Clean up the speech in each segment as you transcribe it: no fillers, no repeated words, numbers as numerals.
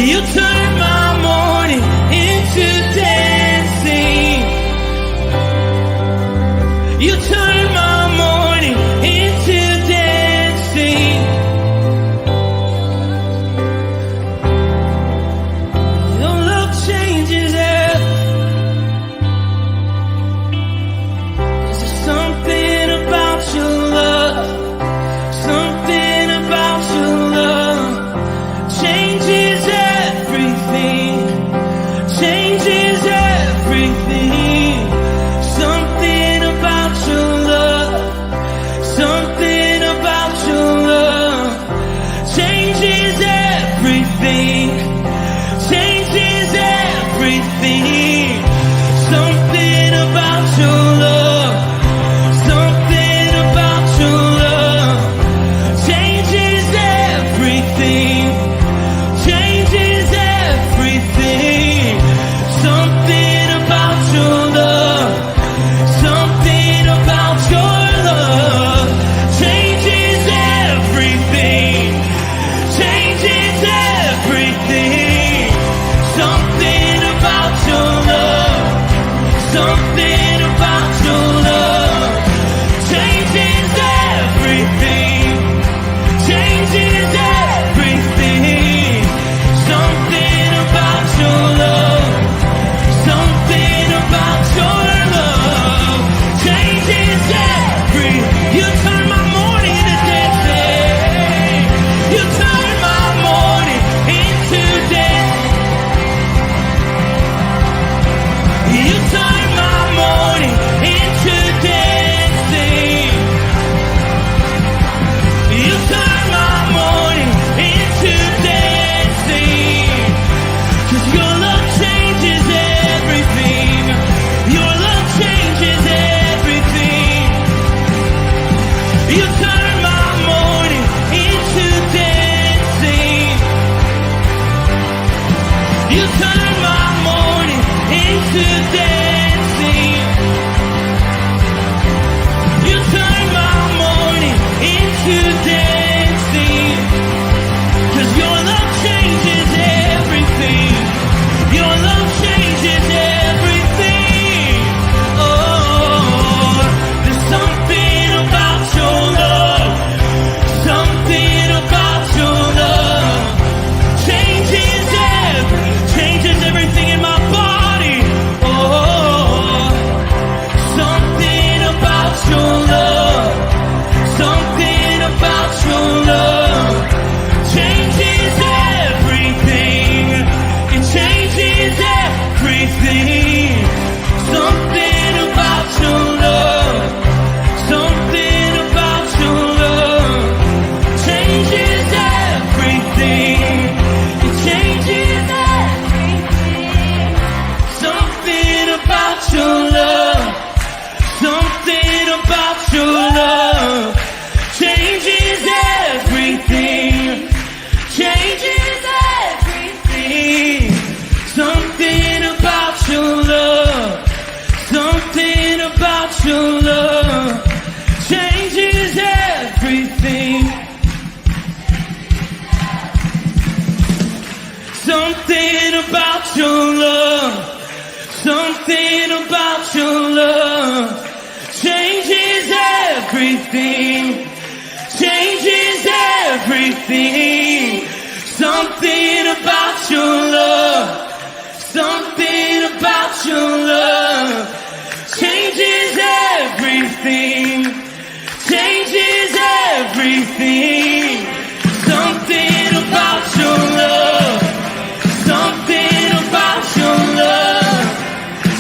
You turn my morning into dancing. You turn my morning into dancing. Your love changes everything. There's something about your love. Something about your love changes everything. Changes everything. Something about your love. Something about your love changes everything. Changes everything. Something about your love. Something about your love changes everything. Changes everything. Something about your love. Something about your love changes everything. Changes everything. Something about your love. Something about your love changes everything. Changes everything. Something about your love. Something about your love changes everything. You turn my morning into dancing. You turn my morning into dancing. You turn my morning into dancing. You turn my morning into dancing. 'Cause your love changes everything. Your love changes everything. You turn my morning into dancing. You turn my morning into dancing. You turn my morning into dancing. 'Cause your love changes everything. Your love changes everything. Oh, there's something about your love. Something about your love changes everything in my body. Oh, something about your love. Something about your love changes everything. It changes everything. Something about your love. Something about your love changes everything. It changes everything. Something about your love. Something about your love changes everything. Changes everything. Something about your love. Something about your love changes everything. Something about your love. Something about your love changes everything. Changes everything. Something about your love. Something about your love changes everything. Changes everything. Something about your love. Something about your love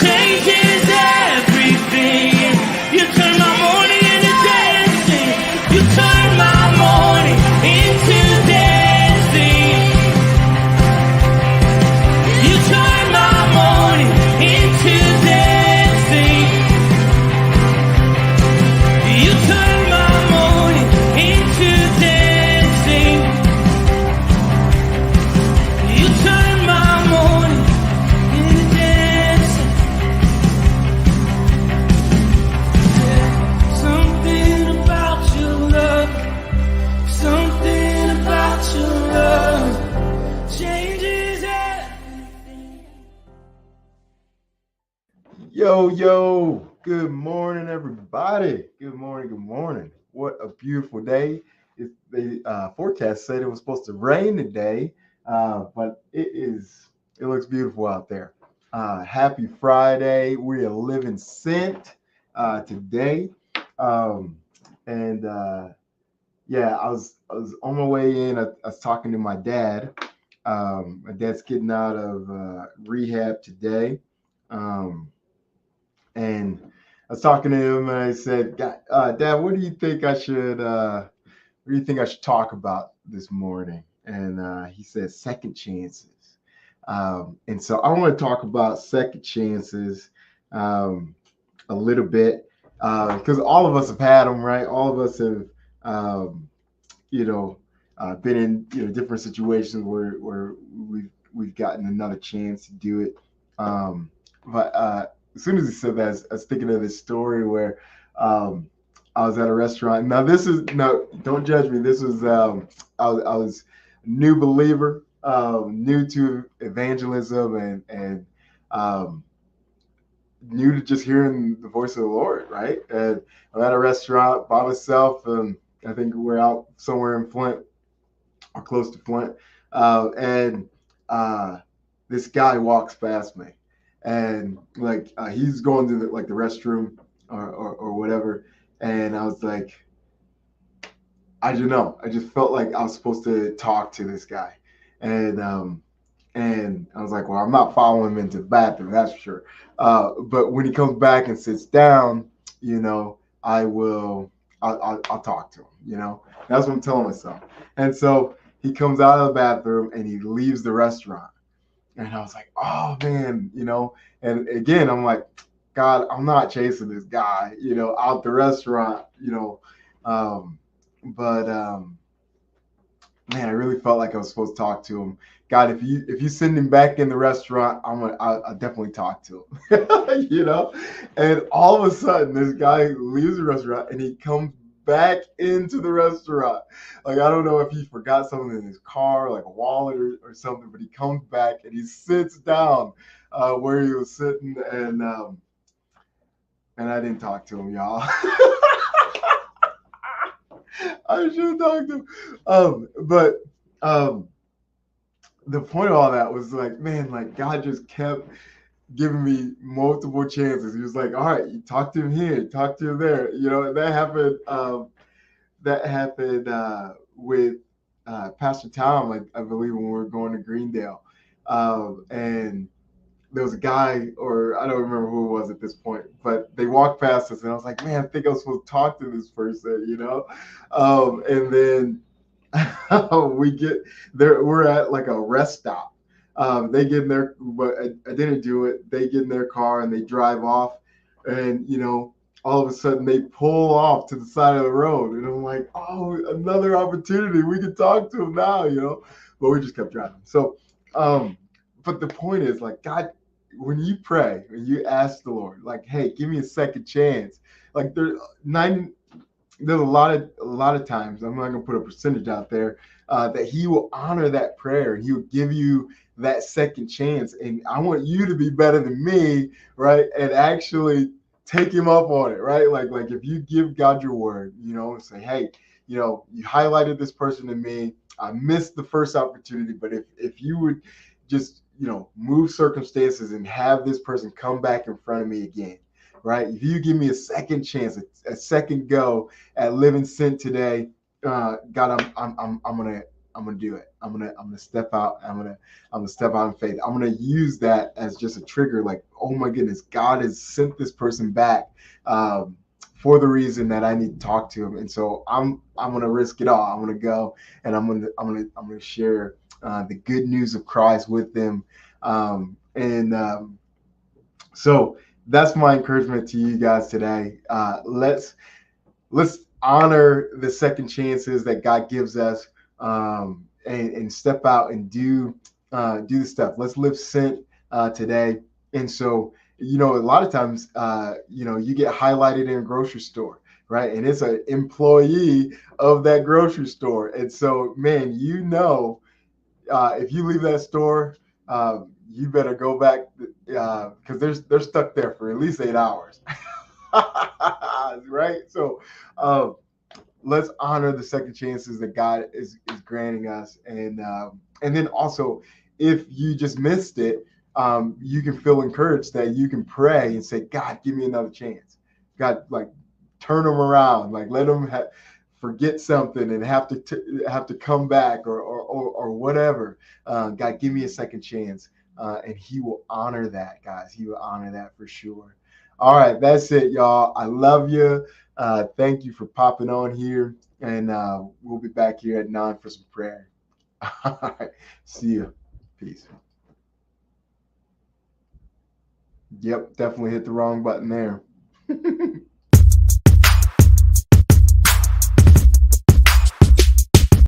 changes everything. You turn my morning into dancing. You turn my morning into dancing. Yo, good morning, everybody. Good morning, good morning. What a beautiful day. The forecast said it was supposed to rain today, but it looks beautiful out there. Happy Friday. We are living sent today. Um, and yeah, I was on my way in. I was talking to my dad. My dad's getting out of rehab today. Um, and I was talking to him, and I said, "Dad, what do you think I should? What do you think I should talk about this morning?" And he said, "Second chances." And so I want to talk about second chances um, a little bit because all of us have had them, right? All of us have, um, you know, been in different situations where we've gotten another chance to do it. But as soon as he said that, I was thinking of this story where um, I was at a restaurant. Now this is no, don't judge me. This was I was a new believer, new to evangelism, and um, new to just hearing the voice of the Lord, right? And I'm at a restaurant by myself, and I think we're out somewhere in Flint or close to Flint, and uh, this guy walks past me, and like he's going to the restroom or whatever, and I was like, I don't know, I just felt like I was supposed to talk to this guy, and and I was like, well, I'm not following him into the bathroom, that's for sure. But when he comes back and sits down, you know, I will, I'll talk to him, you know. That's what I'm telling myself. And so he comes out of the bathroom and he leaves the restaurant. And I was like, oh man, you know. And again, I'm like, God, I'm not chasing this guy, you know, out the restaurant, you know. Um, but man, I really felt like I was supposed to talk to him. God, if you send him back in the restaurant, I'll definitely talk to him, you know. And all of a sudden, this guy leaves the restaurant and he comes back into the restaurant. Like I don't know if he forgot something in his car, like a wallet or something, but he comes back and he sits down where he was sitting, and I didn't talk to him, y'all. I should have talked to him. But um, the point of all that was like, man, like God just kept giving me multiple chances. He was like, all right, you talk to him here, talk to him there. You know, that happened. That happened with Pastor Tom, I believe, when we were going to Greendale, and there was a guy, or I don't remember who it was at this point, but they walked past us, and I was like, man, I think I was supposed to talk to this person, you know, and then we get there. We're at like a rest stop. They get in their, but I didn't do it. They get in their car and they drive off, and you know, all of a sudden they pull off to the side of the road, and I'm like, oh, another opportunity. We can talk to him now, you know, but we just kept driving. So, um, but the point is, like, God, when you pray, when you ask the Lord, like, hey, give me a second chance, like there's a lot of times, I'm not gonna put a percentage out there, that he will honor that prayer. He will give you that second chance, and I want you to be better than me, right? And actually take him up on it, right? Like if you give God your word, you know, and say, hey, you know, you highlighted this person to me. I missed the first opportunity, but if you would just move circumstances and have this person come back in front of me again, right? If you give me a second chance, a second go at living sin today, God, I'm gonna do it. I'm gonna step out. I'm gonna step out in faith. I'm gonna use that as just a trigger. Like, oh my goodness, God has sent this person back for the reason that I need to talk to him, and so I'm gonna risk it all. I'm gonna go and I'm gonna share the good news of Christ with them, and so that's my encouragement to you guys today. Let's honor the second chances that God gives us, and step out and do the stuff. Let's live sent today. And so, a lot of times, you get highlighted in a grocery store, right? And it's an employee of that grocery store. And so, man, if you leave that store, you better go back because they're stuck there for at least 8 hours. Right? So let's honor the second chances that God is granting us, and then also, if you just missed it, you can feel encouraged that you can pray and say, God, give me another chance. God, like, turn them around, like, let them forget something and have to come back, or whatever. God, give me a second chance, and He will honor that, guys. He will honor that for sure. All right, that's it, y'all. I love you. Thank you for popping on here, and we'll be back here at 9 for some prayer. All right, see you. Peace. Yep, definitely hit the wrong button there.